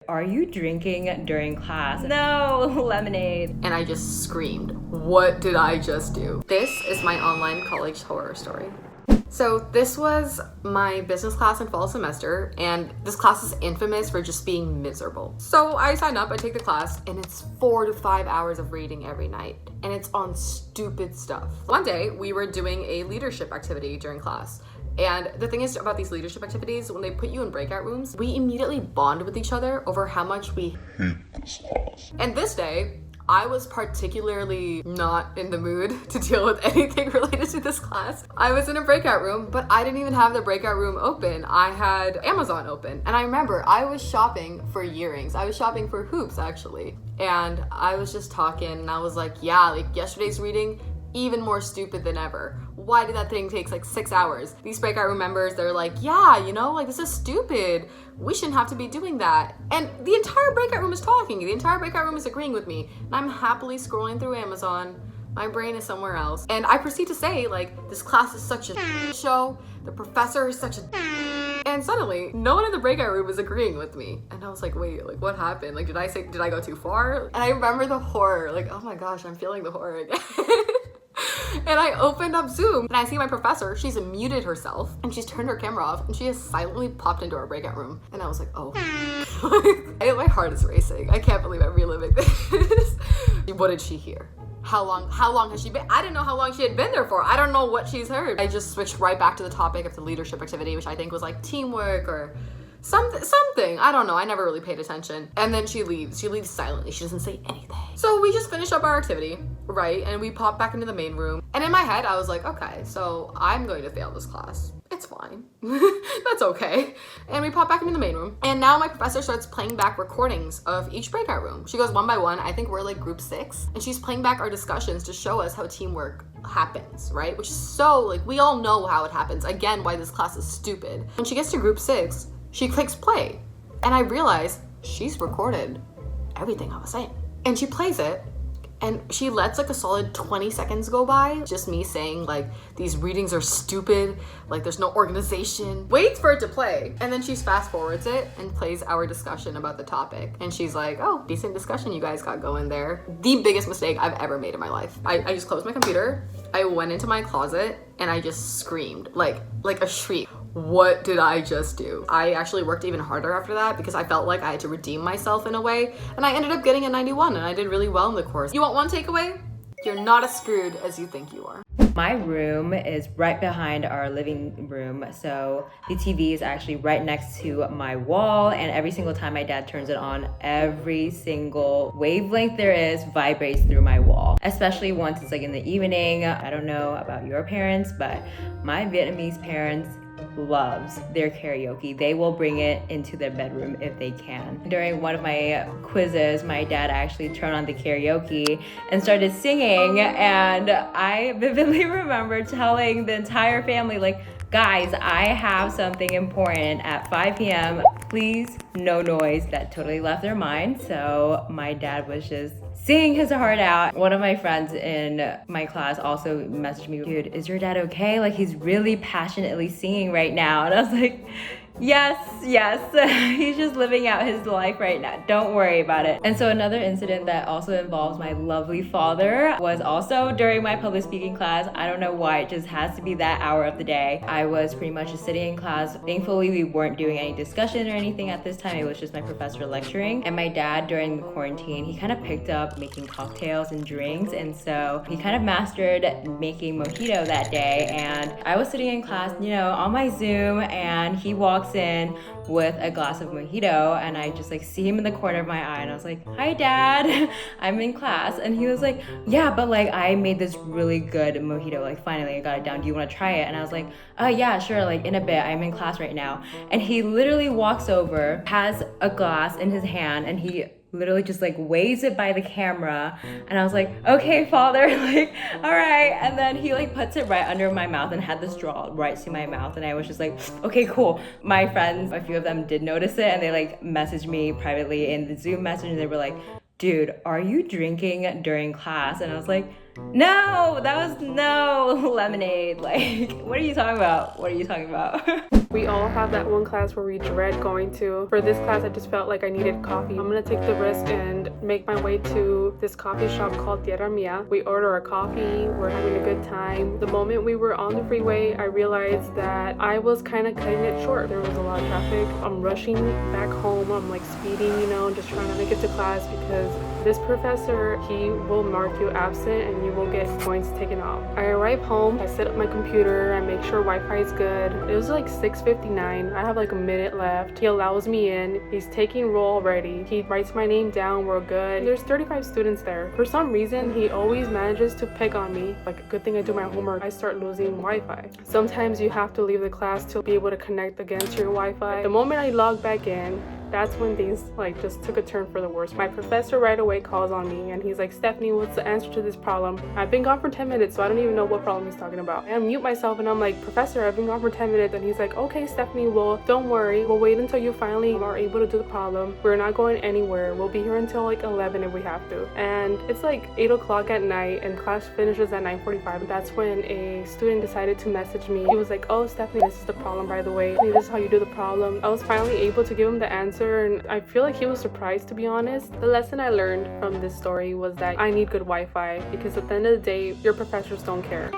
Are you drinking during class? No, lemonade. And I just screamed, what did I just do? This is my online college horror story. So this was my business class in fall semester, and this class is infamous for just being miserable. So I sign up, I take the class, and it's 4 to 5 hours of reading every night, and it's on stupid stuff. One day, we were doing a leadership activity during class. And the thing is about these leadership activities, when they put you in breakout rooms, we immediately bond with each other over how much we hate this class. And this day, I was particularly not in the mood to deal with anything related to this class. I was in a breakout room, but I didn't even have the breakout room open. I had Amazon open. And I remember I was shopping for earrings. I was shopping for hoops, actually. And I was just talking, and I was like, yeah, like yesterday's reading, even more stupid than ever. Why did that thing take like 6 hours? These breakout room members, they're like, yeah, you know, like this is stupid. We shouldn't have to be doing that. And the entire breakout room is talking. The entire breakout room is agreeing with me. And I'm happily scrolling through Amazon. My brain is somewhere else. And I proceed to say, like, this class is such a show. The professor is such a and suddenly, no one in the breakout room was agreeing with me. And I was like, wait, like what happened? Like, did I go too far? And I remember the horror, like, oh my gosh, I'm feeling the horror again. And I opened up Zoom and I see my professor. She's muted herself and she's turned her camera off and she has silently popped into our breakout room. And I was like, oh. My heart is racing. I can't believe I'm reliving this. What did she hear? How long has she been? I didn't know how long she had been there for. I don't know what she's heard. I just switched right back to the topic of the leadership activity, which I think was like teamwork or something. I don't know. I never really paid attention. And then she leaves. She leaves silently. She doesn't say anything. So we just finished up our activity, right? And we pop back into the main room. And in my head, I was like, okay, so I'm going to fail this class. It's fine. That's okay. And we pop back into the main room. And now my professor starts playing back recordings of each breakout room. She goes one by one. I think we're like group 6. And she's playing back our discussions to show us how teamwork happens, right? Which is so, like, we all know how it happens. Again, why this class is stupid. When she gets to group 6, she clicks play. And I realize she's recorded everything I was saying. And she plays it. And she lets like a solid 20 seconds go by, just me saying like, these readings are stupid, like there's no organization. Waits for it to play. And then she fast forwards it and plays our discussion about the topic. And she's like, oh, decent discussion you guys got going there. The biggest mistake I've ever made in my life. I just closed my computer, I went into my closet, and I just screamed, like a shriek. What did I just do? I actually worked even harder after that because I felt like I had to redeem myself in a way, and I ended up getting a 91 and I did really well in the course. You want one takeaway? You're not as screwed as you think you are. My room is right behind our living room, so the TV is actually right next to my wall, and every single time my dad turns it on, every single wavelength there is vibrates through my wall, especially once it's like in the evening. I don't know about your parents, but my Vietnamese parents loves their karaoke. They will bring it into their bedroom if they can. During one of my quizzes, my dad actually turned on the karaoke and started singing, and I vividly remember telling the entire family, like, guys, I have something important at 5 p.m. Please, no noise. That totally left their mind. So my dad was just singing his heart out. One of my friends in my class also messaged me, dude, is your dad okay? Like, he's really passionately singing right now. And I was like, yes. He's just living out his life right now. Don't worry about it. And so another incident that also involves my lovely father was also during my public speaking class. I don't know why, it just has to be that hour of the day. I was pretty much just sitting in class. Thankfully, we weren't doing any discussion or anything at this time. It was just my professor lecturing. And my dad, during the quarantine, he kind of picked up making cocktails and drinks. And so he kind of mastered making Mojito that day. And I was sitting in class, you know, on my Zoom, and he walks in with a glass of Mojito, and I just like see him in the corner of my eye, and I was like, hi dad, I'm in class. And he was like, yeah, but like I made this really good Mojito, like finally I got it down, do you want to try it? And I was like, yeah, sure, like in a bit, I'm in class right now. And he literally walks over, has a glass in his hand, and he literally just like waves it by the camera, and I was like, okay father, like all right. And then he like puts it right under my mouth and had the straw right to my mouth, and I was just like, okay, cool. My friends, a few of them did notice it, and they like messaged me privately in the Zoom message, and they were like, dude, are you drinking during class? And I was like, No, that was no lemonade. Like, what are you talking about? What are you talking about? We all have that one class where we dread going to. For this class, I just felt like I needed coffee. I'm gonna take the risk and make my way to this coffee shop called Tierra Mia. We order a coffee, we're having a good time. The moment we were on the freeway, I realized that I was kind of cutting it short. There was a lot of traffic. I'm rushing back home. I'm like speeding, you know, just trying to make it to class because this professor, he will mark you absent and you will get points taken off. I arrive home, I set up my computer, I make sure Wi-Fi is good. It was like 6:59. I have like a minute left. He allows me in. He's taking roll already. He writes my name down, we're good. There's 35 students there. For some reason, he always manages to pick on me. Like, a good thing I do my homework, I start losing Wi-Fi. Sometimes you have to leave the class to be able to connect against your Wi-Fi. The moment I log back in, that's when things like just took a turn for the worse. My professor right away calls on me and he's like, Stephanie, what's the answer to this problem? I've been gone for 10 minutes, so I don't even know what problem he's talking about. I unmute myself and I'm like, Professor, I've been gone for 10 minutes. And he's like, okay, Stephanie, well, don't worry. We'll wait until you finally are able to do the problem. We're not going anywhere. We'll be here until like 11 if we have to. And it's like 8 o'clock at night and class finishes at 9:45. That's when a student decided to message me. He was like, oh, Stephanie, this is the problem, by the way. This is how you do the problem. I was finally able to give him the answer, and I feel like he was surprised, to be honest. The lesson I learned from this story was that I need good Wi-Fi because at the end of the day, your professors don't care.